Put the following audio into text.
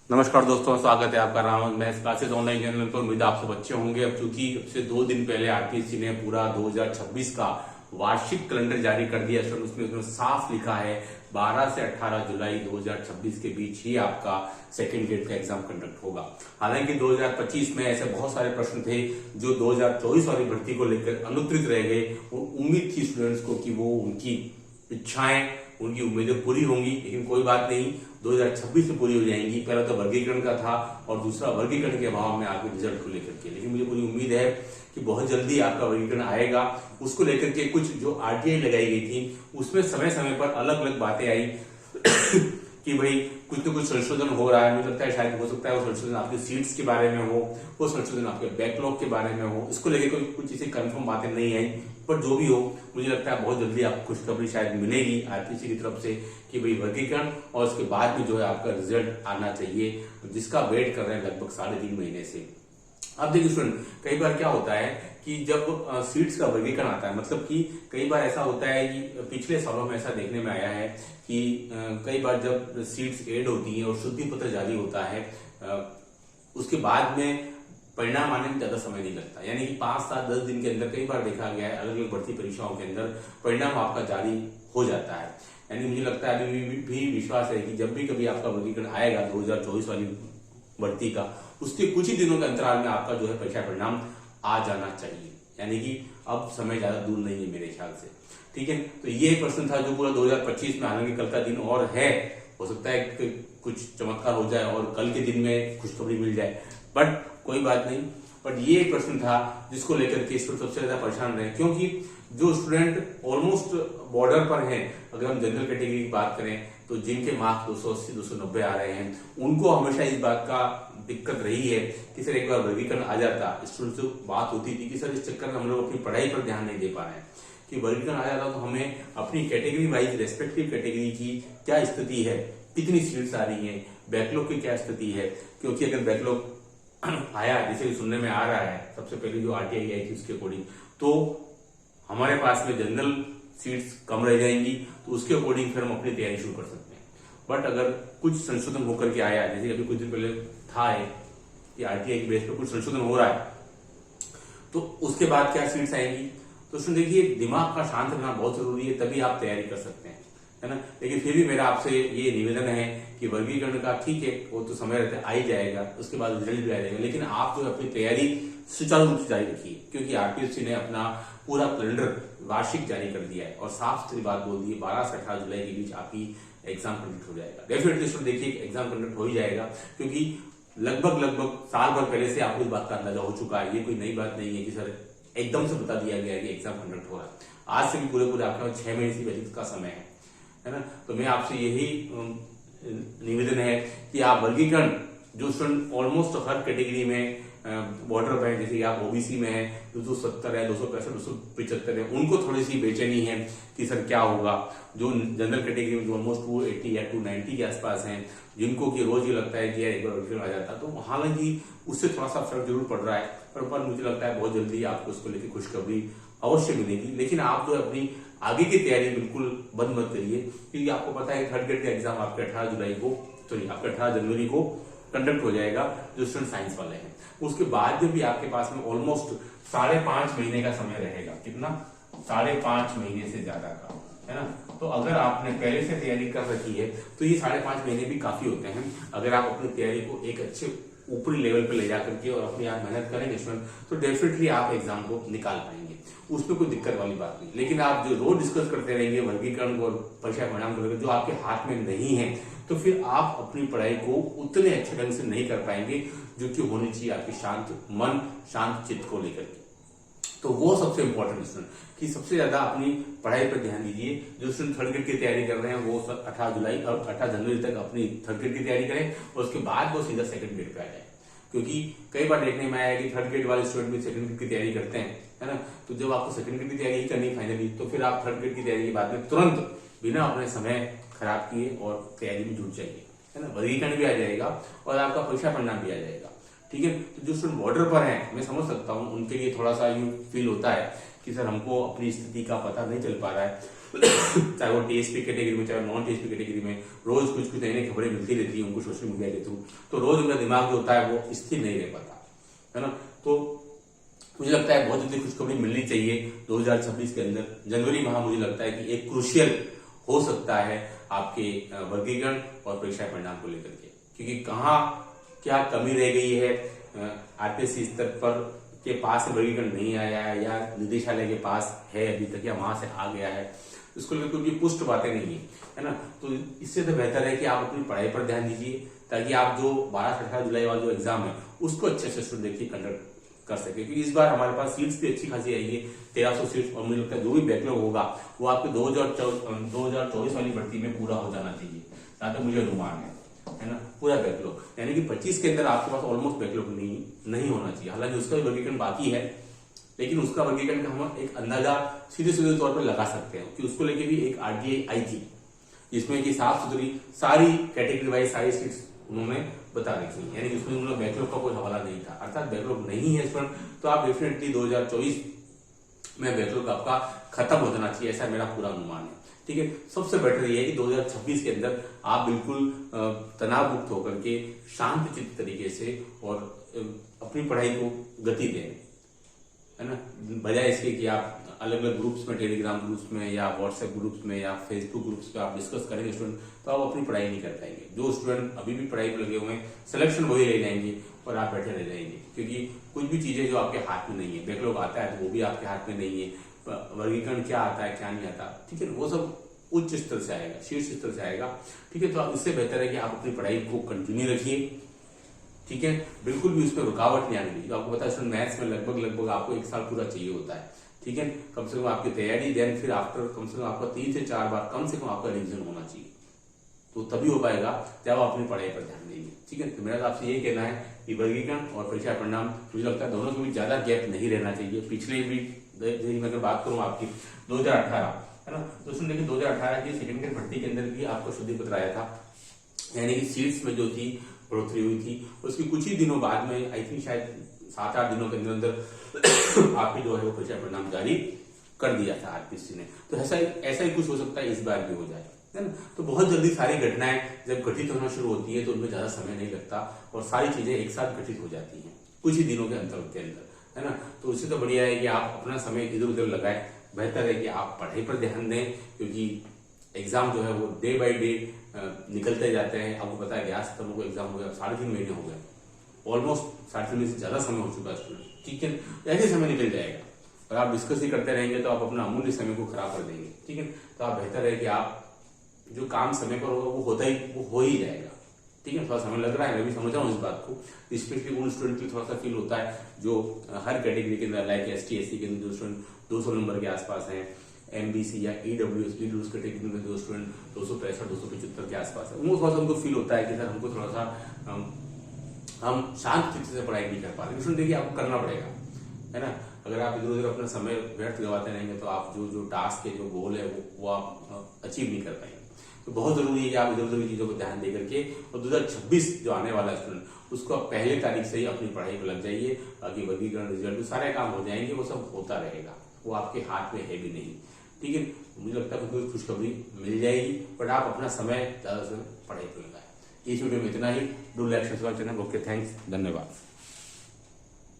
नमस्कार दोस्तों, स्वागत है आपका Ram maths classes online channel पर। उम्मीद आपसे बच्चे होंगे। अब चूंकि अब से 2 दिन पहले आरपीएससी ने पूरा 2026 का वार्षिक कैलेंडर जारी कर दिया। उसमें साफ लिखा है 12 से 18 जुलाई 2026 के बीच ही आपका सेकेंड ग्रेड का एग्जाम कंडक्ट होगा। हालांकि 2025 में ऐसे बहुत सारे प्रश्न थे जो 2024 वाली भर्ती को लेकर अनुत्तरित रह गए। उम्मीद थी स्टूडेंट्स को कि वो उनकी इच्छाएं, उनकी उम्मीदें पूरी होंगी, लेकिन कोई बात नहीं, 2026 में पूरी हो जाएंगी। पहला तो वर्गीकरण का था और दूसरा वर्गीकरण के अभाव में आपके रिजल्ट को लेकर के। लेकिन मुझे पूरी उम्मीद है कि बहुत जल्दी आपका वर्गीकरण आएगा। उसको लेकर के कुछ जो आरटीआई लगाई गई थी उसमें समय समय पर अलग अलग बातें आई कि भाई कुछ न कुछ संशोधन हो रहा है। मुझे लगता है शायद हो सकता है वो संशोधन आपके सीट्स के बारे में हो, वो संशोधन आपके बैकलॉग के बारे में हो। इसको लेकर कुछ ऐसी कंफर्म बातें नहीं आई, पर जो भी हो मुझे लगता है बहुत जल्दी आपको खुशखबरी शायद मिलेगी आरपीएससी की तरफ से कि भाई वर्गीकरण और उसके बाद में जो है आपका रिजल्ट आना चाहिए, जिसका वेट कर रहे हैं लगभग 3.5 महीने से। अब देखिए स्टूडेंट, कई बार क्या होता है कि जब सीट्स का वर्गीकरण आता है, मतलब कि कई बार ऐसा होता है कि पिछले सालों में ऐसा देखने में आया है कि कई बार जब सीट्स एड होती हैं और शुद्धि पत्र जारी होता है, उसके बाद में परिणाम आने में ज्यादा समय नहीं लगता। यानी कि 5, 7, 10 दिन के अंदर कई बार देखा गया है अलग अलग भर्ती परीक्षाओं के अंदर परिणाम आपका जारी हो जाता है। यानी मुझे लगता है अभी भी विश्वास है कि जब भी कभी आपका वर्गीकरण आएगा 2024 वाली भर्ती का, उसके कुछ ही दिनों के अंतराल में आपका जो है परीक्षा परिणाम आ जाना चाहिए। यानी कि अब समय ज्यादा दूर नहीं है मेरे ख्याल से। ठीक है, तो ये प्रश्न था जो पूरा 2025 में, हालांकि कल का दिन और है, हो सकता है कि कुछ चमत्कार हो जाए और कल के दिन में खुशखबरी मिल जाए, बट कोई बात नहीं। बट ये एक प्रश्न था जिसको लेकर के स्टूडेंट सबसे ज्यादा परेशान रहे, क्योंकि जो स्टूडेंट ऑलमोस्ट बॉर्डर पर हैं, अगर हम जनरल कैटेगरी की बात करें तो जिनके मार्क्स 280, 290 आ रहे हैं, उनको हमेशा इस बात का दिक्कत रही है कि सर एक बार वर्गीकरण आ जाता। स्टूडेंट से बात होती थी कि सर इस चक्कर में हम लोग अपनी पढ़ाई पर ध्यान नहीं दे पा रहे हैं, कि वर्गीकरण आ जाता तो हमें अपनी कैटेगरी वाइज रेस्पेक्टिव कैटेगरी की क्या स्थिति है, कितनी सीट्स आ रही है, बैकलॉग की क्या स्थिति है। क्योंकि अगर बैकलॉग आया, जैसे सुनने में आ रहा है, सबसे पहले जो आरटीआई आई थी उसके अकॉर्डिंग, तो हमारे पास में जनरल सीट्स कम रह जाएंगी, तो उसके अकॉर्डिंग फिर हम अपनी तैयारी शुरू कर सकते हैं। बट अगर कुछ संशोधन होकर के आया, जैसे अभी कुछ दिन पहले था कि आरटीआई की बेस पर कुछ संशोधन हो रहा है, तो उसके बाद क्या सीट्स आएंगी, तो उसमें देखिए दिमाग का शांत रहना बहुत जरूरी है, तभी आप तैयारी कर सकते हैं, है ना। लेकिन फिर भी मेरा आपसे ये निवेदन है कि वर्गीकरण का ठीक है, वो तो समय रहता है, आ ही जाएगा, उसके बाद रिजल्ट भी आ जाएगा, लेकिन आप जो अपनी तैयारी सुचारू रूप से जारी रखिए, क्योंकि आरपीएससी ने अपना पूरा कैलेंडर वार्षिक जारी कर दिया है और साफ सुथरी बात बोल दी है, 12 से 18 जुलाई के बीच आपकी एग्जाम कंडक्ट हो जाएगा। डेफिनेटली स्टूडेंट देखिए एग्जाम कंडक्ट हो ही जाएगा, क्योंकि लगभग साल भर पहले से आपको इस बात का अंदाजा हो चुका है। ये कोई नई बात नहीं है कि सर एकदम से बता दिया गया है कि एग्जाम कंडक्ट हो रहा है। आज से भी पूरे आपके 6 महीने से व्यतीत का समय है ना। तो मैं आपसे यही निवेदन है कि आप वर्गीकरण, जो स्टूडेंट ऑलमोस्ट हर कैटेगरी में बॉर्डर पर है, जैसे कि आप ओबीसी में है, 270 है, 265, 275 है, उनको थोड़ी सी बेचैनी है कि सर क्या होगा। जो जनरल कैटेगरी में जो ऑलमोस्ट 280 या 290 के आसपास हैं, जिनको कि रोज ये लगता है कि यार एक बार वर्गीकरण आ जाता, तो हालांकि उससे थोड़ा सा फर्क जरूर पड़ रहा है, पर मुझे लगता है बहुत जल्दी आपको उसको लेकर खुशखबरी अवश्य मिलेगी। लेकिन आप जो अपनी आगे की तैयारी बिल्कुल बंद मत करिए, क्योंकि आपको पता है थर्ड ग्रेड का एग्जाम आपके 18 जनवरी को कंडक्ट हो जाएगा, जो स्टूडेंट साइंस वाले हैं। उसके बाद जब भी आपके पास में ऑलमोस्ट 5.5 महीने का समय रहेगा, कितना, 5.5 महीने से ज्यादा का, है ना। तो अगर आपने पहले से तैयारी कर रखी है तो ये 5.5 महीने भी काफी होते हैं। अगर आप अपनी तैयारी को एक अच्छे ऊपरी लेवल पे ले जाकर के और अपनी आप मेहनत करेंगे स्टूडेंट, तो डेफिनेटली आप एग्जाम को निकाल पाएंगे, उसमें कोई दिक्कत वाली बात नहीं। लेकिन आप जो रोज डिस्कस करते रहेंगे वर्गीकरण और परीक्षा परिणाम को लेकर, जो आपके हाथ में नहीं है, तो फिर आप अपनी पढ़ाई को उतने अच्छे ढंग से नहीं कर पाएंगे जो कि होनी चाहिए आपकी शांत मन, शांत चित्त को लेकर के। तो वो सबसे इंपॉर्टेंट स्टूडेंट कि सबसे ज्यादा अपनी पढ़ाई पर ध्यान दीजिए। जो स्टूडेंट थर्ड ग्रेड की तैयारी कर रहे हैं वो 18 जुलाई और 18 जनवरी तक अपनी थर्ड ग्रेड की तैयारी करें और उसके बाद वो सीधा सेकंड ग्रेड पे आ जाए। क्योंकि कई बार देखने में आया कि थर्ड ग्रेड वाले स्टूडेंट भी सेकंड ग्रेड की तैयारी करते हैं, है ना। तो जब आपको सेकंड ग्रेड की तैयारी ही करनी फाइनली, तो फिर आप थर्ड ग्रेड की तैयारी के बाद में तुरंत बिना अपने समय खराब किए और तैयारी में जुट जाइए, है ना। वर्गीकरण भी आ जाएगा और आपका परीक्षा परिणाम भी आ जाएगा। ठीक है, तो जो स्टूडेंट बॉर्डर पर हैं, मैं समझ सकता हूँ, उनके लिए थोड़ा सा यूं फील होता है कि सर हमको अपनी स्थिति का पता नहीं चल पा रहा है चाहे वो टीएसपी कैटेगरी में, चाहे नॉन टीएसपी कैटेगरी में, रोज कुछ कुछ नई नई खबरें मिलती रहती है उनको सोशल मीडिया के थ्रू। तो रोज उनका दिमाग जो होता है वो स्थिर नहीं रह पाता, है ना। तो मुझे लगता है बहुत जल्दी खुशखबरी मिलनी चाहिए 2026 के अंदर। जनवरी माह मुझे लगता है कि एक क्रूशियल हो सकता है आपके वर्गीकरण और परीक्षा परिणाम को लेकर के, क्योंकि कहाँ क्या कमी रह गई है, आरपीएससी स्तर पर के पास वर्गीकरण नहीं आया है या निदेशालय के पास है अभी तक या वहां से आ गया है, इसको लेकर कोई पुष्ट बातें नहीं है ना। तो इससे तो बेहतर है कि आप अपनी पढ़ाई पर ध्यान दीजिए, ताकि आप जो 12 से 18 जुलाई वाला जो एग्जाम है उसको अच्छे से स्टूडेंट देखिए कंडक्ट कर सके, क्योंकि इस बार हमारे पास सीट्स भी अच्छी खासी आएगी, 1300 सीट्स, और मुझे लगता है जो भी बैकलॉग होगा वो आपके 2024 वाली भर्ती में पूरा हो जाना चाहिए, जहां तक मुझे अनुमान है ना। पूरा बैकलॉग, यानी कि 25 के अंदर आपके पास ऑलमोस्ट बैकलॉग नहीं होना चाहिए। हालांकि उसका भी वर्गीकरण बाकी है, लेकिन उसका वर्गीकरण का हम एक अंदाजा सीधे सीधे तौर पर लगा सकते हैं कि उसको लेके भी एक आरटीआई आई थी, जिसमें कि साफ सुथरी सारी कैटेगरी वाइज सारी सीट्स उन्होंने बता रखी, यानी कि उसमें उन्होंने बैकलॉग का कोई हवाला नहीं था। अर्थात बैकलॉग नहीं है स्टूडेंट, तो आप डेफिनेटली 2024 में बैकलॉग आपका खत्म हो जाना चाहिए, ऐसा मेरा पूरा अनुमान है। ठीक है, सबसे बेटर ये है कि 2026 के अंदर आप बिल्कुल तनाव मुक्त होकर के शांत चित्त तरीके से और अपनी पढ़ाई को गति दें, है ना, बजाय इसके कि आप अलग अलग ग्रुप्स में, टेलीग्राम ग्रुप्स में या व्हाट्सएप ग्रुप्स में या फेसबुक ग्रुप्स पे आप डिस्कस करेंगे स्टूडेंट, तो आप अपनी पढ़ाई नहीं कर पाएंगे। जो स्टूडेंट अभी भी पढ़ाई पे लगे हुए हैं सिलेक्शन वही ले जाएंगे और आप बैठे रह जाएंगे, क्योंकि कुछ भी चीजें जो आपके हाथ में नहीं है, बैकलॉग आता है तो वो भी आपके हाथ में नहीं है, वर्गीकरण क्या आता है क्या नहीं आता, ठीक है, वो सब उच्च स्तर से आएगा, शीर्ष स्तर से आएगा। ठीक है, तो इससे बेहतर है कि आप अपनी पढ़ाई को कंटिन्यू रखिए। ठीक है, बिल्कुल भी उसमें रुकावट नहीं आनी चाहिए। आपको पता है मैथ्स में लगभग आपको 1 साल पूरा चाहिए होता है। ठीक है, कम से कम आपकी तैयारी, देन फिर आफ्टर कम से कम आपका 3 से 4 बार कम से कम आपका रिविजन होना चाहिए, तो तभी हो पाएगा जब आप अपनी पढ़ाई पर ध्यान देंगे। ठीक है, तो मेरा तो आपसे यही कहना है कि वर्गीकरण और परीक्षा परिणाम मुझे लगता है दोनों के बीच ज्यादा गैप नहीं रहना चाहिए। पिछले भी मैं अगर बात करूं आपकी 2018, है ना, तो उसमें देखिए 2018 की सेकंड ग्रेड भर्ती के अंदर भी आपको शुद्धि पत्र आया था, यानी कि सीट्स में जो थी बढ़ोतरी हुई थी। उसके कुछ ही दिनों बाद में, आई थिंक शायद 7-8 दिनों के अंदर आपकी जो है वो परीक्षा परिणाम जारी कर दिया था आरपीएससी ने। तो ऐसा ही कुछ हो सकता है इस बार भी हो जाए, है ना। तो बहुत जल्दी सारी घटनाएं जब घटित होना शुरू होती है तो उनमें ज्यादा समय नहीं लगता और सारी चीजें एक साथ घटित हो जाती हैं कुछ ही दिनों के अंतर के अंदर, है ना। तो उससे तो बढ़िया है कि आप अपना समय इधर उधर लगाए, बेहतर है कि आप पढ़ाई पर ध्यान दें, क्योंकि एग्जाम जो है वो डे बाय डे निकलते जाते हैं। आपको पता है 11 सितंबर को एग्जाम हो गया, 3.5 महीने हो गए, ऑलमोस्ट 3.5 महीने से ज्यादा समय हो चुका है स्टूडेंट। ठीक है, ऐसे समय निकल जाएगा और आप डिस्कस ही करते रहेंगे तो आप अपना अमूल्य समय को खराब कर देंगे। ठीक है, तो आप बेहतर है कि आप जो काम समय पर होगा वो हो ही जाएगा। ठीक है, थोड़ा समय लग रहा है, मैं भी समझ रहा हूँ इस बात को, स्पेशली उन स्टूडेंट के थोड़ा सा फील होता है जो हर कैटेगरी के अंदर, लाइक ST SC के अंदर जो स्टूडेंट 200 नंबर के आसपास हैं, MBC या EWS कैटेगरी में जो स्टूडेंट 265-275 के आसपास है, वो थोड़ा सा उनको फील होता है कि सर हमको थोड़ा सा हम शांत चित्त से पढ़ाई नहीं कर पा रहे। स्टूडेंट देखिए आपको करना पड़ेगा, है ना। अगर आप इधर उधर अपना समय व्यर्थ गवाते रहेंगे तो आप जो टास्क है, जो गोल है वो आप अचीव नहीं कर पाएंगे। तो बहुत जरूरी है कि आप इधर उधर की चीजों को ध्यान दे करके और 2026 जो आने वाला है स्टूडेंट, उसको आप पहले तारीख से ही अपनी पढ़ाई पर लग जाइए, ताकि वर्गीकरण, रिजल्ट सारे काम हो जाएंगे, वो सब होता रहेगा, वो आपके हाथ में है भी नहीं। ठीक है, मुझे लगता है कुछ खुशखबरी मिल जाएगी, बट आप अपना समय ज्यादा से पढ़ाई पर लगाएं। इस वीडियो में इतना ही। Do like subscribe channel. Okay, thanks, धन्यवाद।